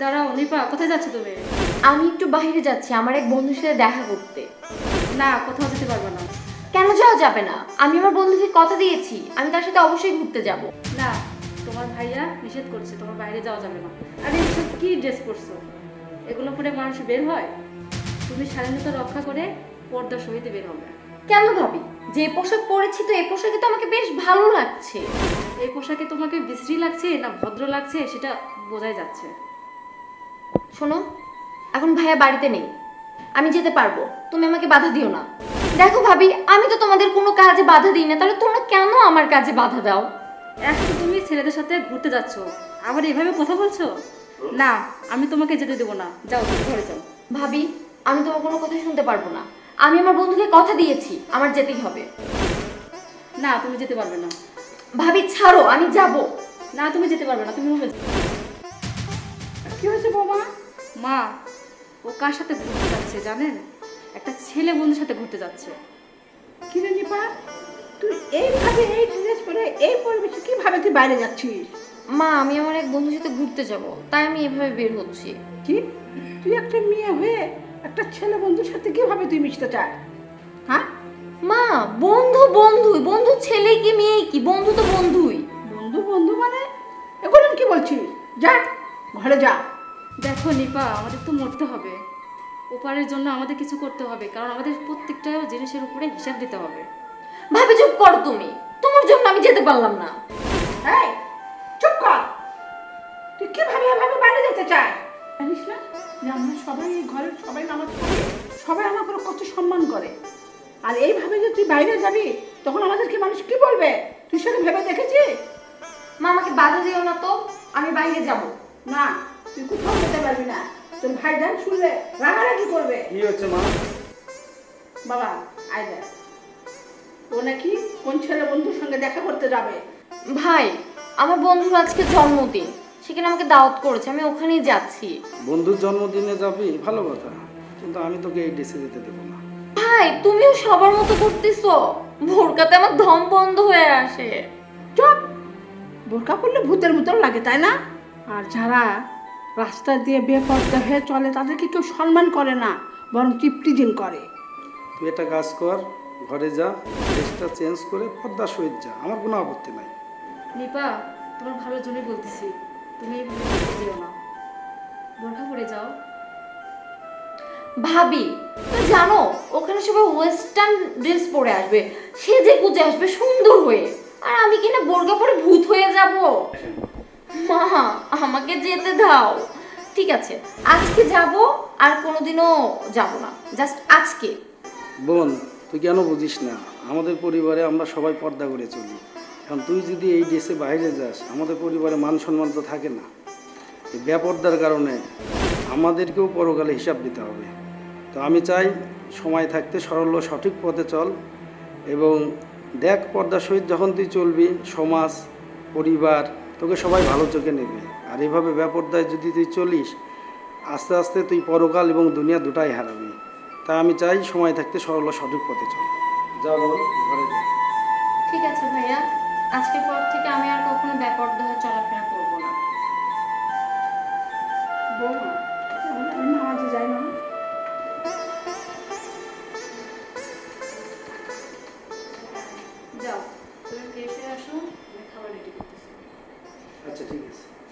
দাঁড়াও নিপা, কোথায় যাচ্ছ তুমি? আমি একটু বাইরে যাচ্ছি আমার এক বন্ধুর সাথে দেখা করতে। না, কোথাও যেতে পারবে না। কেন যাওয়া যাবে না? আমি আমার বন্ধুকে কথা দিয়েছি আমি তার সাথে অবশ্যই ঘুরতে যাব। না, তোমার ভাইয়া নিষেধ করছে, তোমার বাইরে যাওয়া যাবে না। আরে এসব কি ড্রেস পরছো? এগুলো পরে মানুষ বের হয়? তুমি স্বাধীনতা রক্ষা করে পর্দার সহিত বের হবে। কেন ভাবি? যে পোশাক পরেছি তো এই পোশাকে তো আমাকে বেশ ভালো লাগছে। এই পোশাকে তোমাকে বিশ্রী লাগছে না ভদ্র লাগছে সেটা বোঝাই যাচ্ছে। শোনো, এখন ভাইয়া বাড়িতে নেই, আমি যেতে পারবো, তুমি আমাকে বাধা দিও না। দেখো ভাবি, আমি তো তোমাদের কোনো কাজে বাধা দিই না, তাহলে তোমরা কেন আমার কাজে বাধা দাও? এক তো তুমি ছেলেদের সাথে ঘুরতে যাচ্ছ, আবার এভাবে কথা বলছো? না, আমি তোমাকে যেতে দেবো না, যাও তুমি ঘরে যাও। ভাবি, আমি তোমার কোনো কথা শুনতে পারবো না। আমি আমার বন্ধুকে কথা দিয়েছি আমার যেতেই হবে। না, তুমি যেতে পারবে না। ভাবি ছাড়ো, আমি যাব। না, তুমি যেতে পারবে না, তুমি রুমে যাও। কি হয়েছে বৌমা? মা, ও কার সাথে ঘুরতে যাচ্ছে জানেন? একটা ছেলে বন্ধুর সাথে ঘুরতে যাচ্ছে। কিরে নিপা, তুই এইভাবে এই ড্রেস পরে এই পরিবেশে কিভাবে তুই বাইরে যাচ্ছিস? মা, আমি আমার এক বন্ধুর সাথে ঘুরতে যাব, তাই আমি এভাবে বের হচ্ছি। কি, তুই একটা মেয়ে হয়ে একটা ছেলে বন্ধুর সাথে কিভাবে তুই মিশতে চাস? হ্যাঁ, মা, বন্ধু বন্ধুই, বন্ধু ছেলে কি মেয়ে কি, বন্ধু তো বন্ধুই। বন্ধু বন্ধু মানে এগুলো কি বলছিস? যা ঘরে যা। দেখো নিপা, আমাদের তো মরতে হবে, ওপারের জন্য আমাদের কিছু করতে হবে, কারণ আমাদের প্রত্যেকটা জিনিসের উপরে হিসাব দিতে হবে। ভাবি চুপ করো তুমি, তোমার জন্য আমি যেতে পারলাম না। এই চুপ কর, তুই কিভাবে এভাবে বাইরে যেতে চাস? জানিস না যে আমরা সবাই এই ঘরের সবাই নামাজ পড়ি, সবাই আমাকে কত সম্মান করে, আর এইভাবে যে তুই বাইরে যাবি তখন আমাদেরকে মানুষ কি বলবে? তুই সেটা ভেবে দেখেছিস? মা, আমাকে বাধা দিও না তো, আমি বাইরে যাব। না, তুই কোথাও যেতে পারবি না। তোর ভাইজান শুনলে রাগারাগি করবে। কি হচ্ছে মা? বাবা আয় দেখ, ও নাকি কোন ছেলে বন্ধুর সঙ্গে দেখা করতে যাবে। ভাই, আমার বন্ধুর আজকে জন্মদিন, সেখানে আমাকে দাওয়াত করেছে, আমি ওখানেই যাচ্ছি। বন্ধুর জন্মদিনে যাবি ভালো কথা, কিন্তু আমি তোকে এই ড্রেসে যেতে দেবো না। ভাই, তুমিও সবার মতো করতেছো, ভোরকাতে আমার দম বন্ধ হয়ে আসে। চুপ, বোরকা পরলে ভূতের মতন লাগে তাই না? আর যারা রাস্তা দিয়ে বেপর্দা হয়ে চলে তাদেরকে কেউ সম্মান করে না, বরং চিপটিজিং করে। তুই একটা কাজ কর, ঘরে যা, ড্রেসটা চেঞ্জ করে পর্দার সহিত যা, আমার কোনো আপত্তি নাই। নিপা, তোমার ভালোর জন্যই বলতেছি, তুমি যেও না, বোরখা পরে যাও। ভাবি, তুমি জানো ওখানে সবাই ওয়েস্টার্ন ড্রেস পরে আসবে, সেজে গুজে আসবে সুন্দর হয়ে, আর আমি কিনা বোরকা পরে ভূত হয়ে যাব। মা, আমাকে যেতে দাও। ঠিক আছে, আজকে যাব, আর কোনোদিনও যাব না, জাস্ট আজকে। বোন, তুই কেন বুঝিস না? আমাদের পরিবারে আমরা সবাই পর্দা করে চলি। এখন তুই যদি এই ড্রেসে বাইরে যাস, আমাদের পরিবারে মান সম্মান তো থাকে না। এই বেপর্দার কারণে আমাদেরকেও পরকালে হিসাব দিতে হবে। তো আমি চাই সময় থাকতে সরল ও সঠিক পথে চল, এবং দেখ পর্দার সহিত যখন তুই চলবি সমাজ পরিবার তোকে সবাই ভালো চোখে নেবে। আর এইভাবে বেপর্দায় যদি তুই চলিস, আস্তে আস্তে তুই পরকাল এবং দুনিয়া দুটাই হারাবি। তা আমি চাই সময় থাকতে সরল ও সঠিক পথে চল। যা বল, ঘরে যা। ঠিক আছে ভাইয়া, আজকের পর থেকে আমি আর কখনো বেপরদা হয়ে চলাফেরা করব না। বৌমা, আমি নামাজে যাই না। যাও, তুমি ফ্রেশ হয়ে আসো, আমি খাবার রেডি করতেছি। আচ্ছা ঠিক আছে।